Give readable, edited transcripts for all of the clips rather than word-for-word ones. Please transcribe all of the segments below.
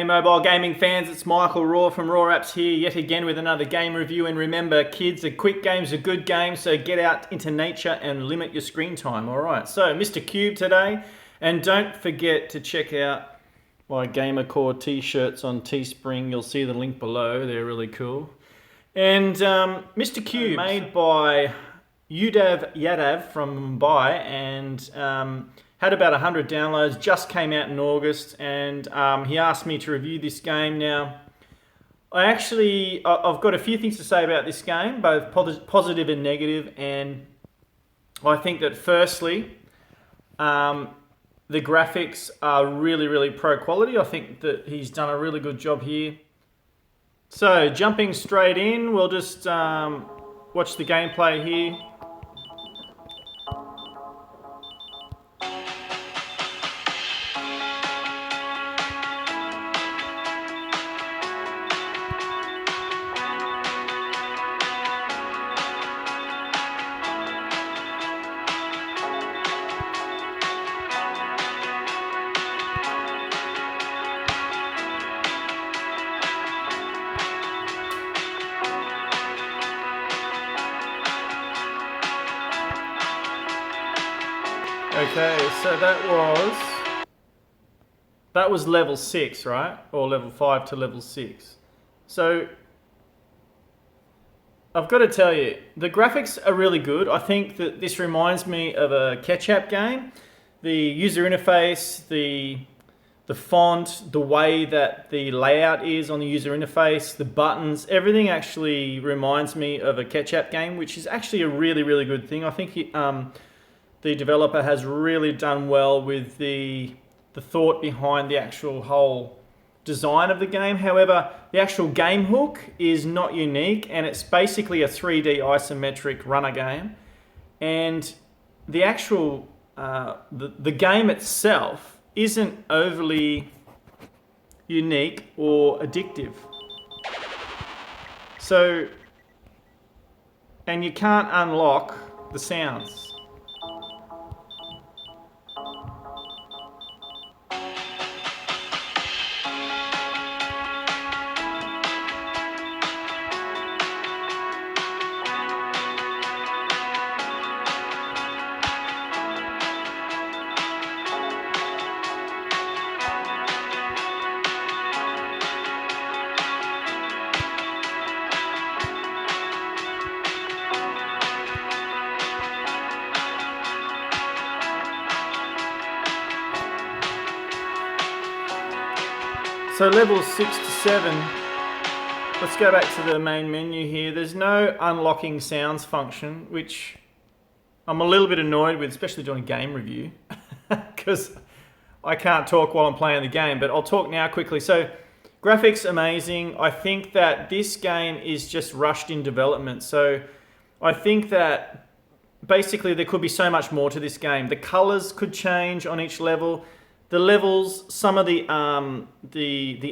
G'day mobile gaming fans, it's Michael ROHR from ROHR Apps here yet again with another game review. And remember kids, a quick game's a good game, so get out into nature and limit your screen time. Alright, so Mr. Cube today, and don't forget to check out my Gamer Core t-shirts on Teespring. You'll see the link below, they're really cool. And Mr. Cube, made by Yadav from Mumbai, and had about 100 downloads, just came out in August, and he asked me to review this game. Now, I've got a few things to say about this game, both positive and negative, and I think that firstly, the graphics are really pro quality. I think that he's done a really good job here. So, jumping straight in, we'll just watch the gameplay here. Okay, so that was level 6, right? Or level 5 to level 6. So I've got to tell you, the graphics are really good. I think that this reminds me of a ketchup game. The user interface, the font, the way that the layout is on the user interface, the buttons, everything actually reminds me of a ketchup game, which is actually a really good thing. I think the developer has really done well with the thought behind the actual whole design of the game. However, the actual game hook is not unique, and it's basically a 3D isometric runner game. And the actual the game itself isn't overly unique or addictive. So, and you can't unlock the sounds. So levels 6 to 7, let's go back to the main menu here. There's no unlocking sounds function, which I'm a little bit annoyed with, especially doing a game review, because I can't talk while I'm playing the game, but I'll talk now quickly. So graphics amazing. I think that this game is just rushed in development. So I think that basically there could be so much more to this game. The colors could change on each level. The levels, some of the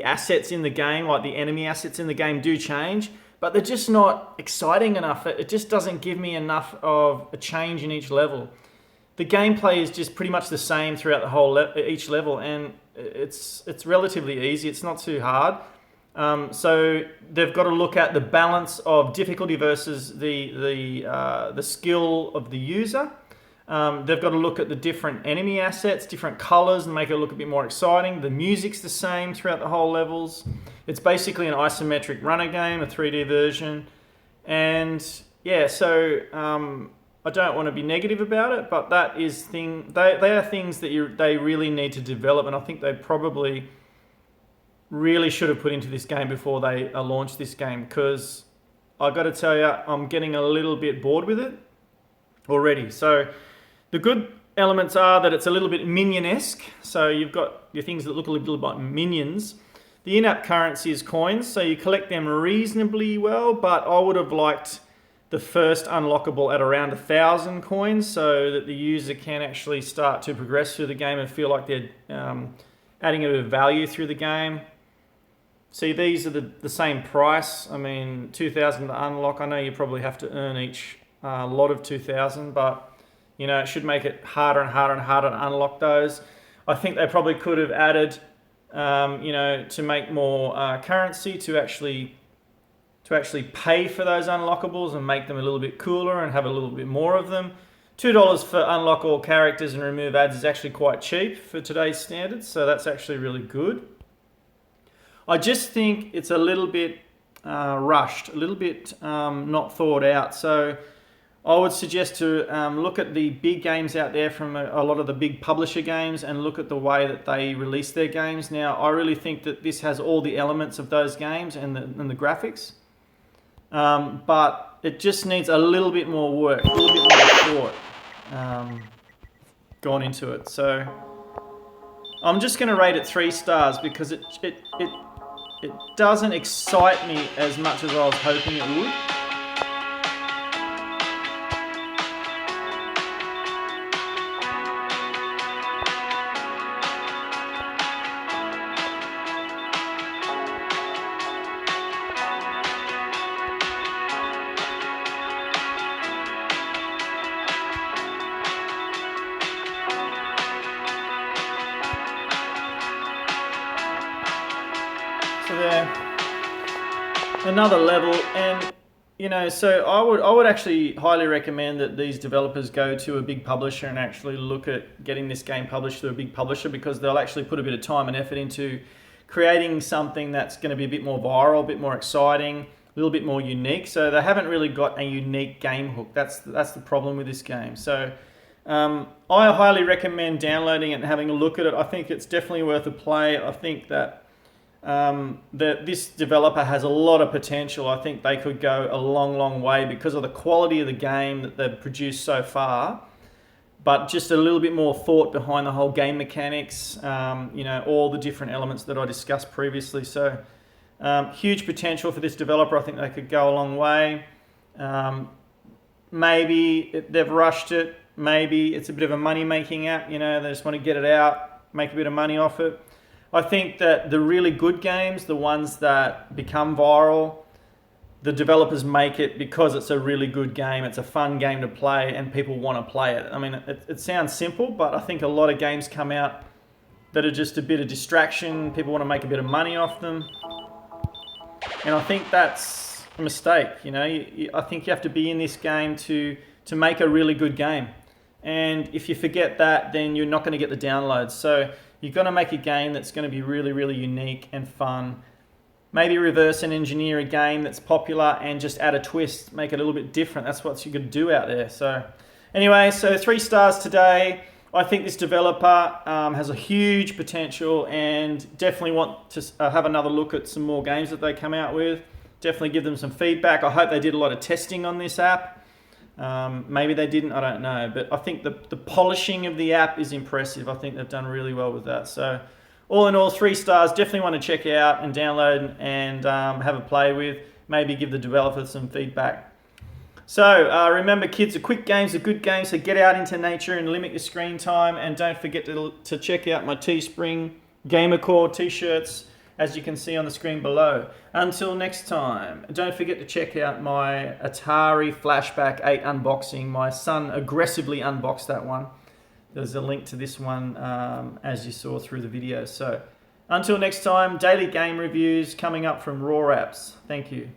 assets in the game, like the enemy assets in the game, do change, but they're just not exciting enough. It just doesn't give me enough of a change in each level. The gameplay is just pretty much the same throughout the whole each level, and it's relatively easy. It's not too hard. So they've got to look at the balance of difficulty versus the skill of the user. They've got to look at the different enemy assets, different colors, and make it look a bit more exciting. The music's the same throughout the whole levels. It's basically an isometric runner game, a 3D version. And yeah, so I don't want to be negative about it, but that is they are things that they really need to develop, and I think they probably really should have put into this game before they launched this game, because I've got to tell you, I'm getting a little bit bored with it already. So the good elements are that it's a little bit Minionesk. So you've got your things that look a little bit like minions. The in-app currency is coins, so you collect them reasonably well, but I would have liked the first unlockable at around 1,000 coins, so that the user can actually start to progress through the game and feel like they're adding a bit of value through the game. See, these are the same price. I mean, 2,000 to unlock. I know you probably have to earn each lot of 2,000, but you know, it should make it harder and harder and harder to unlock those. I think they probably could have added you know, to make more currency to actually pay for those unlockables and make them a little bit cooler and have a little bit more of them. $2 for unlock all characters and remove ads is actually quite cheap for today's standards, so that's actually really good. I just think it's a little bit rushed, a little bit not thought out. So I would suggest to look at the big games out there from a lot of the big publisher games and look at the way that they release their games. Now, I really think that this has all the elements of those games and the graphics, but it just needs a little bit more work, a little bit more thought gone into it. So I'm just going to rate it 3 stars because it doesn't excite me as much as I was hoping it would. So there, another level, and you know, so I would actually highly recommend that these developers go to a big publisher and actually look at getting this game published through a big publisher, because they'll actually put a bit of time and effort into creating something that's going to be a bit more viral, a bit more exciting, a little bit more unique. So they haven't really got a unique game hook. That's the problem with this game. So I highly recommend downloading it and having a look at it. I think it's definitely worth a play. I think that this developer has a lot of potential. I think they could go a long way because of the quality of the game that they've produced so far, but just a little bit more thought behind the whole game mechanics, you know, all the different elements that I discussed previously. So huge potential for this developer. I think they could go a long way. Maybe they've rushed it. Maybe it's a bit of a money-making app. You know, they just want to get it out, make a bit of money off it. I think that the really good games, the ones that become viral, the developers make it because it's a really good game, it's a fun game to play, and people want to play it. I mean, it sounds simple, but I think a lot of games come out that are just a bit of distraction. People want to make a bit of money off them. And I think that's a mistake. You know, I think you have to be in this game to make a really good game. And if you forget that, then you're not going to get the downloads. So you've got to make a game that's going to be really unique and fun. Maybe reverse and engineer a game that's popular and just add a twist, make it a little bit different. That's what you're going to do out there. So anyway, so 3 stars today. I think this developer has a huge potential, and definitely want to have another look at some more games that they come out with. Definitely give them some feedback. I hope they did a lot of testing on this app. Maybe they didn't, I don't know, but I think the polishing of the app is impressive. I think they've done really well with that. So all in all, 3 stars. Definitely want to check out and download and have a play with. Maybe give the developer some feedback. So remember, kids, a quick game's a good game, so get out into nature and limit your screen time, and don't forget to check out my Teespring Gamercore t-shirts, as you can see on the screen below. Until next time, don't forget to check out my Atari Flashback 8 unboxing. My son aggressively unboxed that one. There's a link to this one as you saw through the video. So until next time, daily game reviews coming up from ROHR Apps. Thank you.